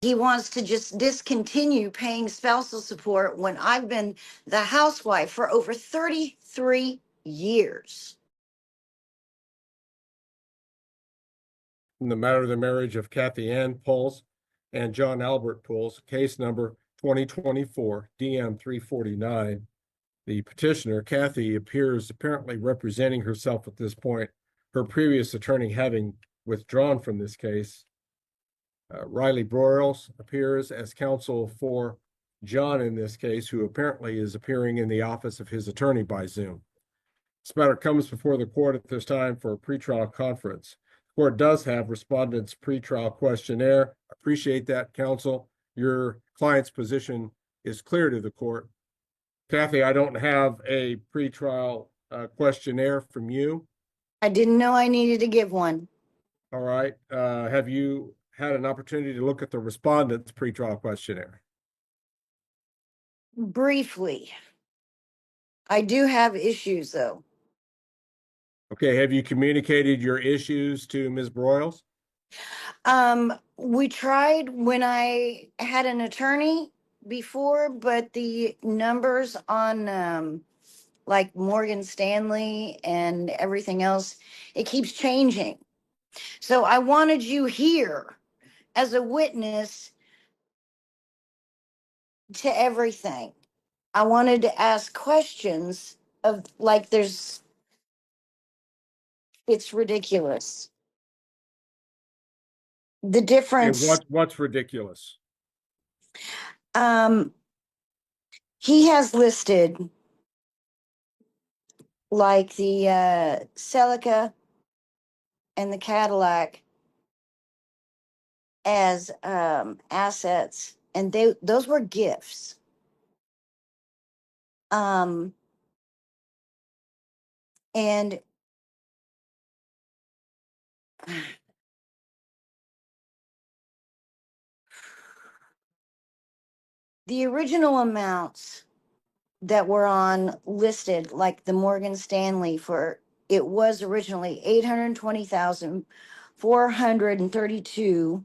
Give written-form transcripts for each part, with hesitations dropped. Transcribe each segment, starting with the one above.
he wants to just discontinue paying spousal support when I've been the housewife for over 33 years. In the matter of the marriage of Kathy Ann Pulse and John Albert Pulse, case number 2024 DM 349. The petitioner, Kathy, appears apparently representing herself at this point, her previous attorney having withdrawn from this case. Riley Broyles appears as counsel for John in this case, who apparently is appearing in the office of his attorney by Zoom. This matter comes before the court at this time for a pretrial conference. The court does have respondents' pretrial questionnaire. Appreciate that, counsel. Your client's position is clear to the court. Kathy, I don't have a pretrial questionnaire from you. I didn't know I needed to give one. All right. Have you had an opportunity to look at the respondent's pretrial questionnaire? Briefly. I do have issues, though. Okay. Have you communicated your issues to Ms. Broyles? We tried when I had an attorney before, but the numbers on like Morgan Stanley and everything else, it keeps changing. So I wanted you here as a witness to everything. I wanted to ask questions of like it's ridiculous. The difference. And what's ridiculous? He has listed like the Celica and the Cadillac as assets, and those were gifts. And the original amounts that were on listed, like the Morgan Stanley, for it was originally 820,432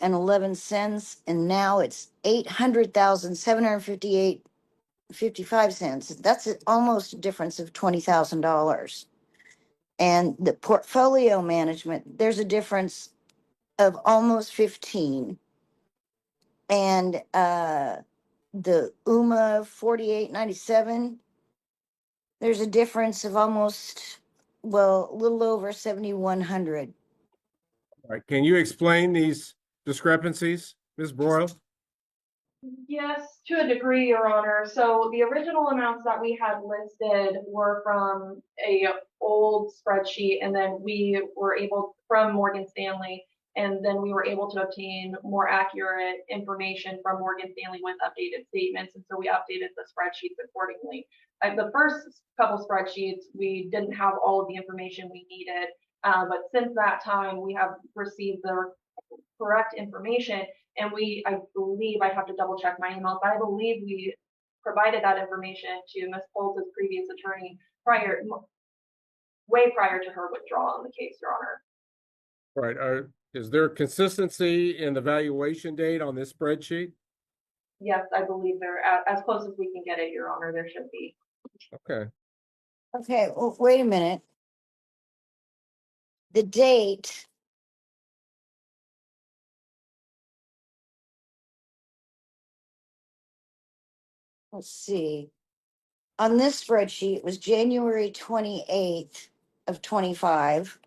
and 11 cents, and now it's 800,758.55. That's almost a difference of $20,000. And the portfolio management, there's a difference of almost 15. And the UMA 4897, there's a difference of almost, well, a little over 7,100. All right. Can you explain these discrepancies, Ms. Broyles? Yes, to a degree, Your Honor. So the original amounts that we had listed were from a old spreadsheet, and then we were able, from Morgan Stanley, and then we were able to obtain more accurate information from Morgan Stanley with updated statements, and so we updated the spreadsheets accordingly. The first couple spreadsheets, we didn't have all of the information we needed, but since that time, we have received the correct information, and I believe, I have to double check my emails, but I believe we provided that information to Ms. Pulse's previous attorney way prior to her withdrawal in the case, Your Honor. All right. Is there consistency in the valuation date on this spreadsheet? Yes, I believe they're as close as we can get it, Your Honor. There should be. Okay. Okay, well, wait a minute. The date. Let's see. On this spreadsheet, it was January 28th of 25.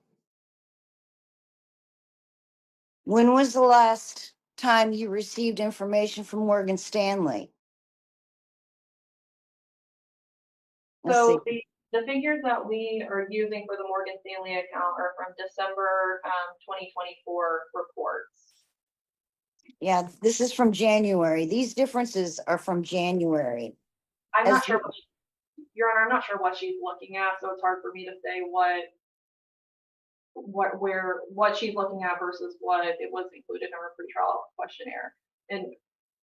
When was the last time you received information from Morgan Stanley? So the figures that we are using for the Morgan Stanley account are from December 2024 reports. Yeah, this is from January. These differences are from January. I'm not sure, Your Honor, I'm not sure what she's looking at, so it's hard for me to say what she's looking at versus what it was included in her pretrial questionnaire. And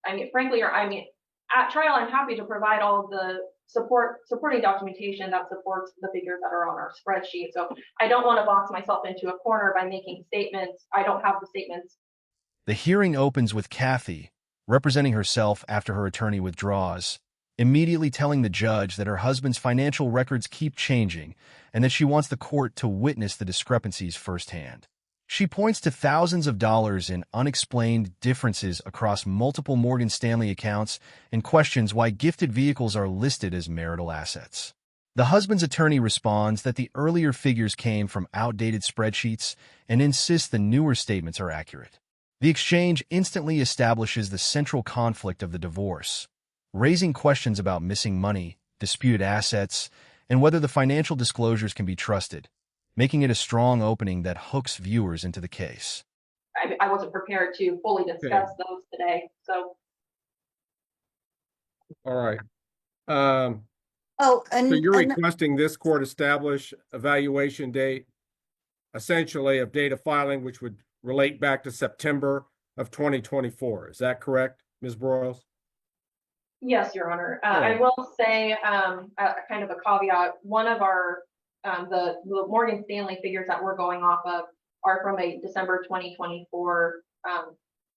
I mean, frankly, at trial, I'm happy to provide all of the supporting documentation that supports the figures that are on our spreadsheet. So I don't want to box myself into a corner by making statements. I don't have the statements The hearing opens with Kathy, representing herself after her attorney withdraws, immediately telling the judge that her husband's financial records keep changing and that she wants the court to witness the discrepancies firsthand. She points to thousands of dollars in unexplained differences across multiple Morgan Stanley accounts and questions why gifted vehicles are listed as marital assets. The husband's attorney responds that the earlier figures came from outdated spreadsheets and insists the newer statements are accurate. The exchange instantly establishes the central conflict of the divorce, raising questions about missing money, disputed assets, and whether the financial disclosures can be trusted, making it a strong opening that hooks viewers into the case. I wasn't prepared to fully discuss those today, so. All right. Oh, So you're requesting this court establish a valuation date, essentially of date of filing, which would relate back to September of 2024. Is that correct, Ms. Broyles? Yes, Your Honor. Right. I will say, kind of a caveat, one of our, the Morgan Stanley figures that we're going off of are from a December 2024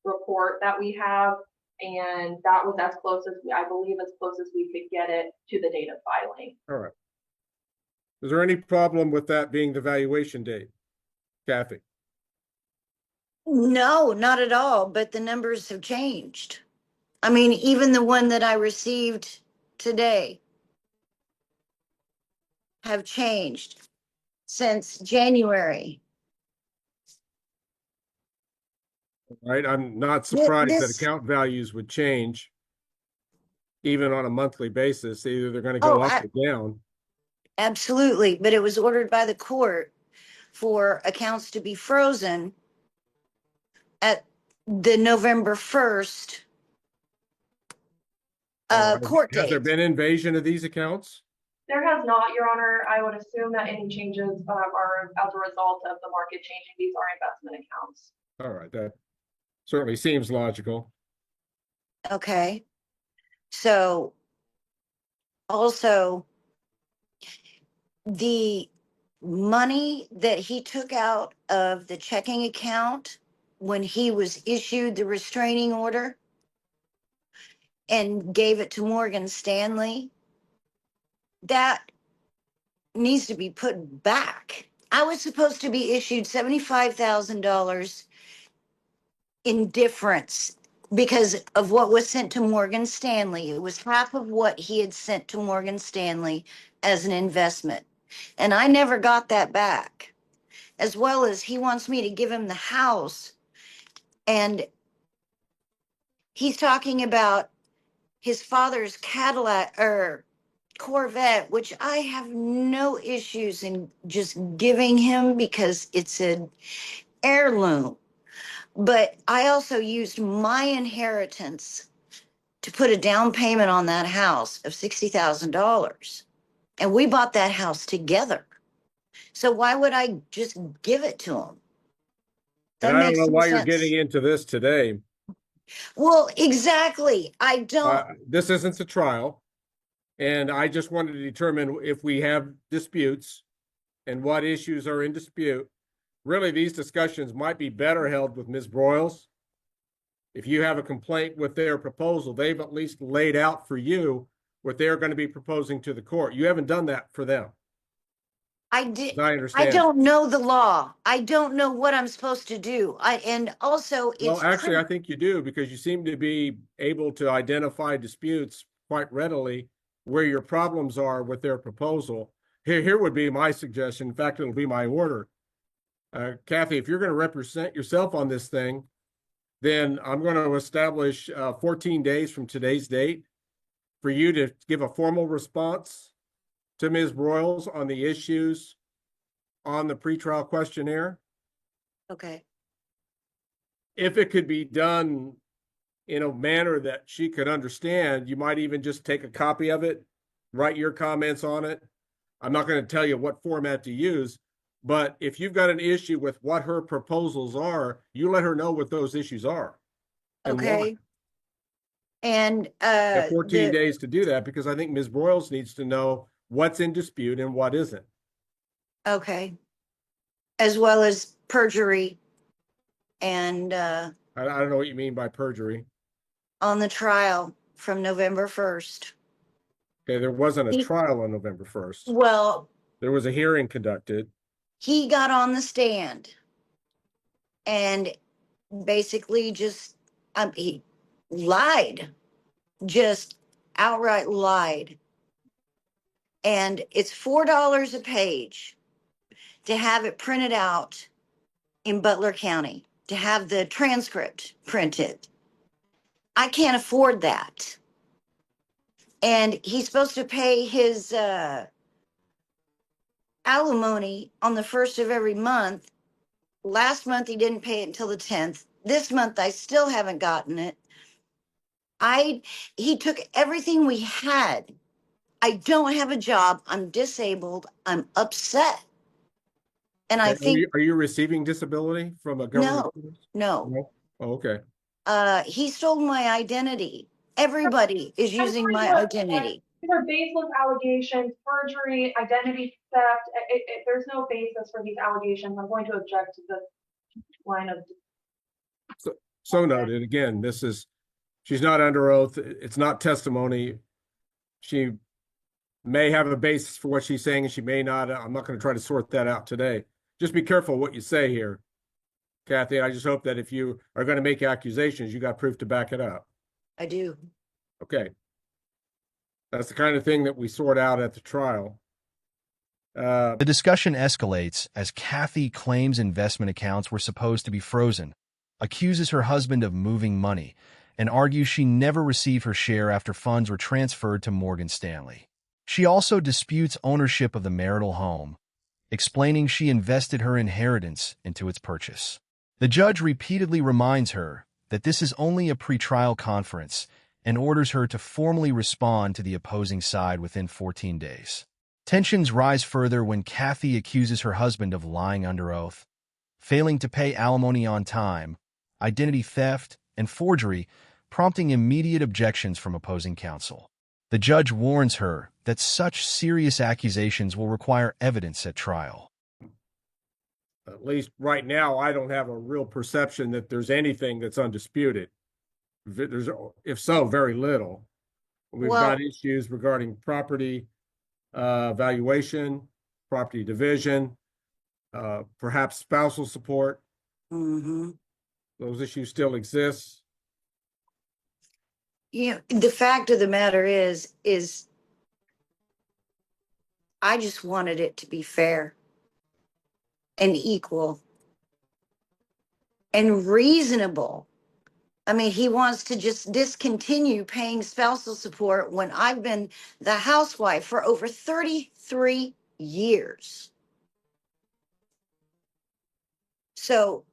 report that we have. And that was as close as, I believe, as close as we could get it to the date of filing. All right. Is there any problem with that being the valuation date, Kathy? no, not at all, but the numbers have changed. I mean, even the one that I received today have changed since January. Right. I'm not surprised that This, account values would change even on a monthly basis. Either they're going to oh, go up or down. absolutely, but it was ordered by the court for accounts to be frozen at the November 1st court Has there date. been invasion of these accounts? There has not, Your Honor. I would assume that any changes are as a result of the market changing. These are investment accounts. All right. That certainly seems logical. Okay. So also the money that he took out of the checking account when he was issued the restraining order and gave it to Morgan Stanley, that needs to be put back. I was supposed to be issued $75,000 in difference because of what was sent to Morgan Stanley. It was half of what he had sent to Morgan Stanley as an investment. And I never got that back. As well as he wants me to give him the house. And he's talking about his father's Cadillac or Corvette, which I have no issues in just giving him because it's an heirloom. But I also used my inheritance to put a down payment on that house of $60,000. And we bought that house together. So why would I just give it to him? That And I don't makes know no why you're sense. getting into this today. Well, exactly. I don't. This isn't a trial. And I just wanted to determine if we have disputes and what issues are in dispute. Really, these discussions might be better held with Ms. Broyles. If you have a complaint with their proposal, they've at least laid out for you what they're going to be proposing to the court. You haven't done that for them. I did. I I understand. don't know the law. I don't know what I'm supposed to do. And also Well, it's actually, I think you do because you seem to be able to identify disputes quite readily where your problems are with their proposal. Here would be my suggestion. In fact, it'll be my order. Kathy, if you're going to represent yourself on this thing, then I'm going to establish 14 days from today's date for you to give a formal response to Ms. Broyles on the issues on the pretrial questionnaire. okay. If it could be done in a manner that she could understand, you might even just take a copy of it, write your comments on it. I'm not going to tell you what format to use, but if you've got an issue with what her proposals are, you let her know what those issues are. And Okay. why. And You have 14 days to do that because I think Ms. Broyles needs to know what's in dispute and what isn't. okay. As well as perjury and I don't know what you mean by perjury. on the trial from November 1st. Okay, there wasn't a He, trial on November 1st. well, There was a hearing conducted. he got on the stand and basically just he lied, just outright lied. And it's $4 a page to have it printed out in Butler County, to have the transcript printed. I can't afford that. And he's supposed to pay his alimony on the first of every month. Last month he didn't pay it until the 10th. This month I still haven't gotten it. He took everything we had. I don't have a job. I'm disabled. I'm upset. And I Okay, think are you receiving disability from a government? no, no. No? Oh, okay. He stole my identity. Everybody is I'm using going my to object. identity. These are baseless allegations, perjury, identity theft. There's no basis for these allegations. I'm going to object to this line of. So noted. Again, she's not under oath. It's not testimony. She may have a basis for what she's saying and she may not. I'm not going to try to sort that out today. Just be careful what you say here, Kathy. I just hope that if you are going to make accusations, you got proof to back it up. I do. Okay. That's the kind of thing that we sort out at the trial. The discussion escalates as Kathy claims investment accounts were supposed to be frozen, accuses her husband of moving money, and argues she never received her share after funds were transferred to Morgan Stanley. She also disputes ownership of the marital home, explaining she invested her inheritance into its purchase. The judge repeatedly reminds her that this is only a pretrial conference and orders her to formally respond to the opposing side within 14 days. Tensions rise further when Kathy accuses her husband of lying under oath, failing to pay alimony on time, identity theft, and forgery, prompting immediate objections from opposing counsel. The judge warns her that such serious accusations will require evidence at trial. At least right now, I don't have a real perception that there's anything that's undisputed. If so, very little. We've got Well, issues regarding property valuation, property division, perhaps spousal support. mm-hmm. Those issues still exist. The fact of the matter is I just wanted it to be fair and equal and reasonable. I mean, he wants to just discontinue paying spousal support when I've been the housewife for over 33 years. So,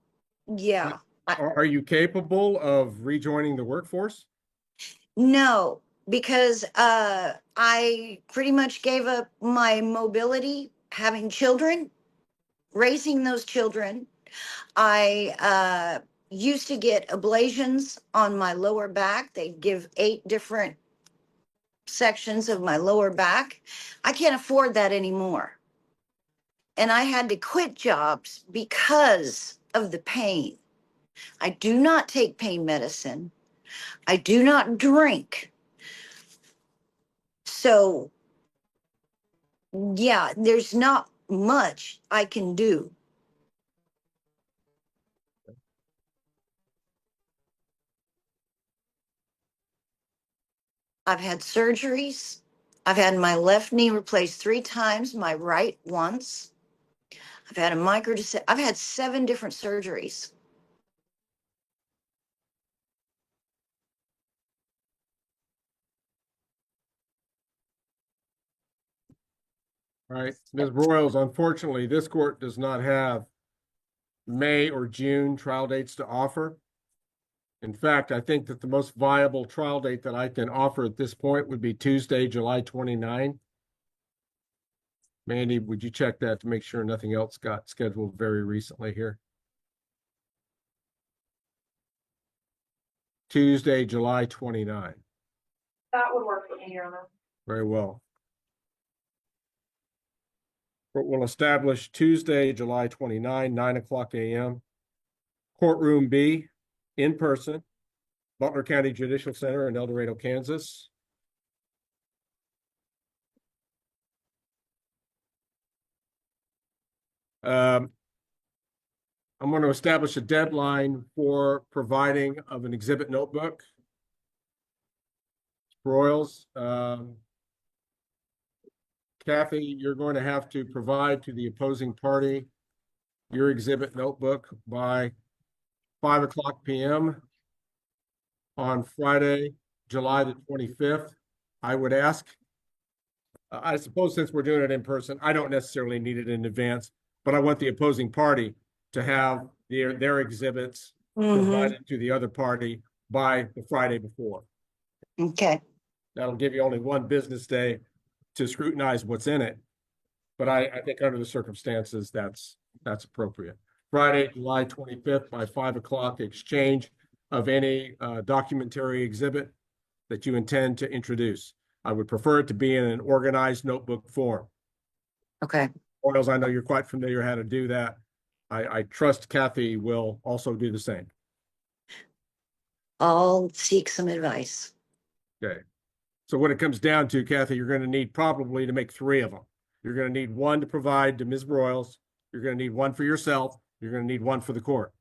yeah, Are you capable of rejoining the workforce? no, because I pretty much gave up my mobility, having children, raising those children. I used to get ablations on my lower back. They give 8 different sections of my lower back. I can't afford that anymore. And I had to quit jobs because of the pain. I do not take pain medicine. I do not drink. So, yeah, there's not much I can do. I've had surgeries. I've had my left knee replaced 3 times, my right once. I've had a I've had 7 different surgeries. All right, Ms. Broyles, unfortunately, this court does not have May or June trial dates to offer. In fact, I think that the most viable trial date that I can offer at this point would be Tuesday, July 29. Mandy, would you check that to make sure nothing else got scheduled very recently here? Tuesday, July 29. That would work for me, Your Honor. Very well. We'll establish Tuesday, July 29, 9 o'clock a.m. Courtroom B, in person, Butler County Judicial Center in El Dorado, Kansas. I'm going to establish a deadline for providing of an exhibit notebook. Broyles, Kathy, you're going to have to provide to the opposing party your exhibit notebook by 5:00 p.m. on Friday, July the 25th. I would ask, I suppose since we're doing it in person, I don't necessarily need it in advance, but I want the opposing party to have their exhibits provided to the other party by the Friday before. Okay. That'll give you only one business day to scrutinize what's in it. But I think under the circumstances, that's appropriate. Friday, July 25th by 5:00, exchange of any documentary exhibit that you intend to introduce. I would prefer it to be in an organized notebook form. Okay. Broyles, I know you're quite familiar how to do that. I trust Kathy will also do the same. I'll seek some advice. Okay. So what it comes down to, Kathy, you're going to need probably to make 3 of them. You're going to need one to provide to Ms. Broyles. You're going to need one for yourself. You're going to need one for the court.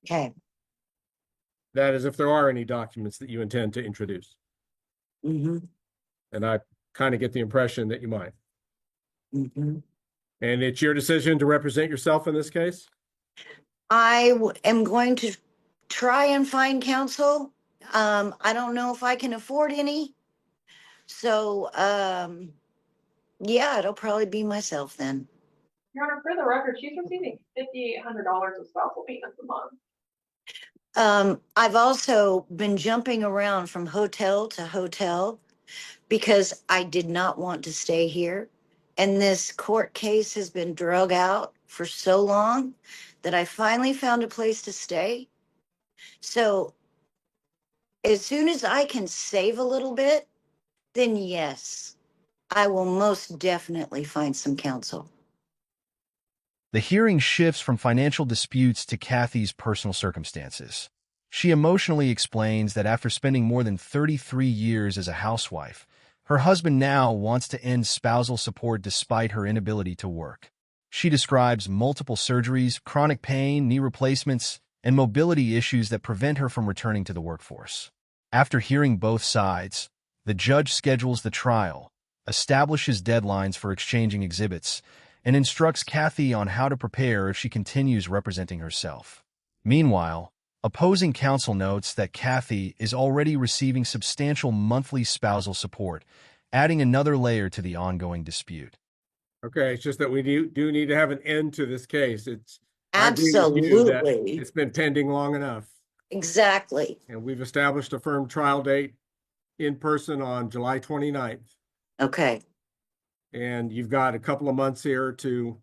Okay. That is if there are any documents that you intend to introduce. Mm-hmm. And I kind of get the impression that you might. Mm-hmm. And it's your decision to represent yourself in this case? am going to try and find counsel. I don't know if I can afford any. So, yeah, it'll probably be myself then. Your Honor, for the record, she's receiving $5,800 of spousal maintenance a month. I've also been jumping around from hotel to hotel because I did not want to stay here. And this court case has been drug out for so long that I finally found a place to stay. So as soon as I can save a little bit, then yes, I will most definitely find some counsel. The hearing shifts from financial disputes to Kathy's personal circumstances. She emotionally explains that after spending more than 33 years as a housewife, her husband now wants to end spousal support despite her inability to work. She describes multiple surgeries, chronic pain, knee replacements, and mobility issues that prevent her from returning to the workforce. After hearing both sides, the judge schedules the trial, establishes deadlines for exchanging exhibits, and instructs Kathy on how to prepare if she continues representing herself. Meanwhile, opposing counsel notes that Kathy is already receiving substantial monthly spousal support, adding another layer to the ongoing dispute. Okay, it's just that we do need to have an end to this case. I agree with you that Absolutely. it's been pending long enough. Exactly. And we've established a firm trial date in person on July 29th. Okay. And you've got a couple of months here to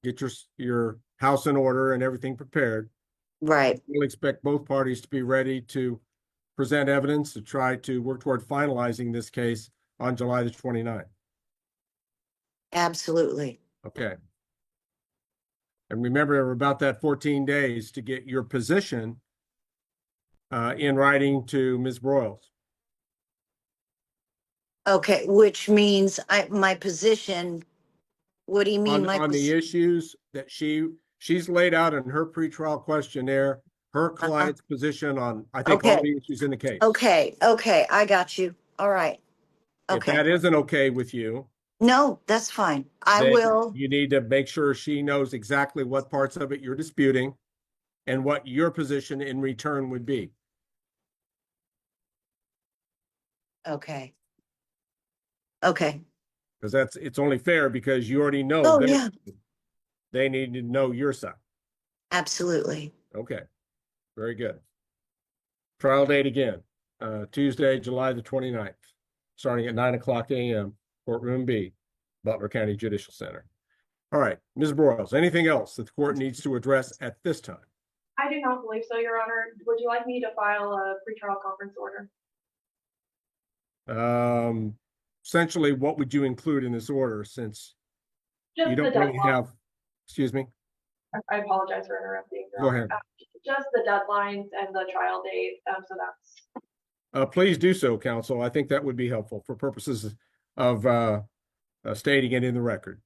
get your house in order and everything prepared. Right. We'll expect both parties to be ready to present evidence to try to work toward finalizing this case on July the 29th. Absolutely. Okay. And remember about that 14 days to get your position in writing to Ms. Broyles. Okay, which means my position, what do you mean On the issues that she's laid out in her pretrial questionnaire, her client's position on, I think, all Okay. the issues in the case. Okay, I got you. All right. If that isn't okay with you, No, that's fine. I then will. you need to make sure she knows exactly what parts of it you're disputing and what your position in return would be. Okay. Okay. Because it's only fair because you already know Oh, yeah, they need to know your side. absolutely. Okay, very good. Trial date again, Tuesday, July the 29th, starting at 9:00 a.m., courtroom B, Butler County Judicial Center. All right, Ms. Broyles, anything else that the court needs to address at this time? I do not believe so, Your Honor. Would you like me to file a pretrial conference order? Essentially, what would you include in this order since Just you the don't really deadline. have, excuse me? I apologize for interrupting. Your Go Honor. ahead. just the deadlines and the trial date. So that's. Please do so, counsel. I think that would be helpful for purposes of stating it in the record.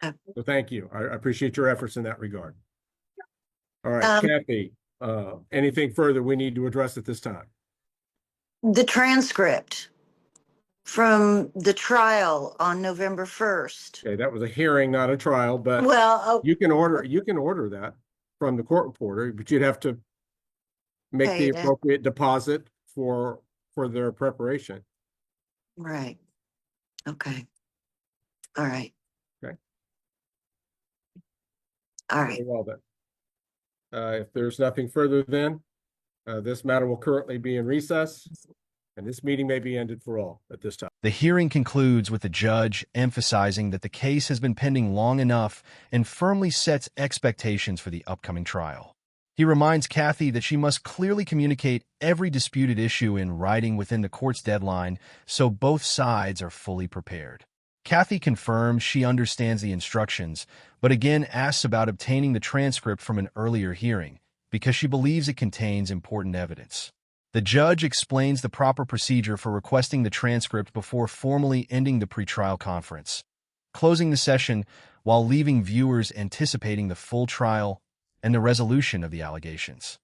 Okay. So thank you. I appreciate your efforts in that regard. All right, Um, Kathy, anything further we need to address at this time? The transcript from the trial on November 1st. Okay, that was a hearing, not a trial, but Well, oh, you can order that from the court reporter, but you'd have to make the Pay that. appropriate deposit for their preparation. right. Okay. All right. Okay. All right. Very well then. If there's nothing further then, this matter will currently be in recess, and this meeting may be ended for all at this time. The hearing concludes with the judge emphasizing that the case has been pending long enough and firmly sets expectations for the upcoming trial. He reminds Kathy that she must clearly communicate every disputed issue in writing within the court's deadline so both sides are fully prepared. Kathy confirms she understands the instructions, but again asks about obtaining the transcript from an earlier hearing because she believes it contains important evidence. The judge explains the proper procedure for requesting the transcript before formally ending the pretrial conference, closing the session while leaving viewers anticipating the full trial and the resolution of the allegations.